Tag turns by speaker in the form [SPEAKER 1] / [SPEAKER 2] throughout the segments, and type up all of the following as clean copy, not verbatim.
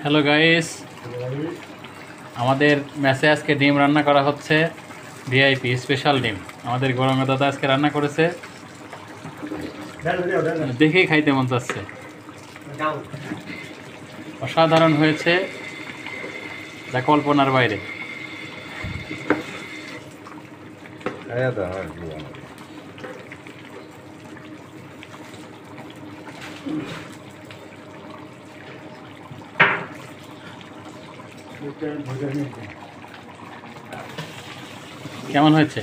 [SPEAKER 1] Hello guys, আমাদের ম্যাচে আজকে ডিম রান্না করা হচ্ছে। ভিআইপি স্পেশাল ডিম আমাদের গরমে দাদা আজকে রান্না করেছে, দেখেই খাইতে মন চাচ্ছে। অসাধারণ হয়েছে, যা কল্পনার বাইরে। কেমন হয়েছে?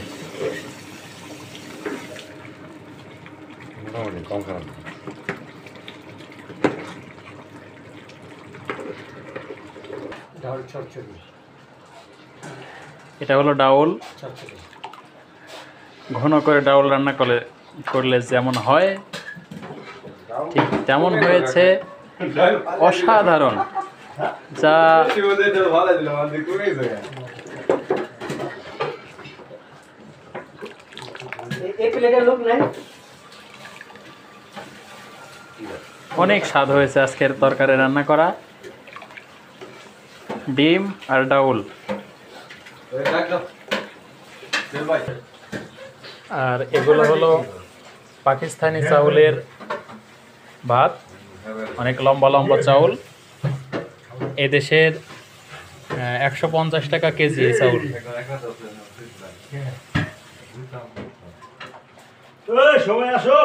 [SPEAKER 1] এটা হলো ডাউল। ঘন করে ডাউল রান্না করলে যেমন হয় ঠিক তেমন হয়েছে। অসাধারণ, যা অনেক স্বাদ হয়েছে আজকের তরকারি রান্না করা। ডিম আর ডাউল, আর এগুলো হলো পাকিস্তানি চাউলের ভাত, অনেক লম্বা লম্বা চাউল। এদেশের 150 টাকা কেজি এই চাউল। সময় আসো।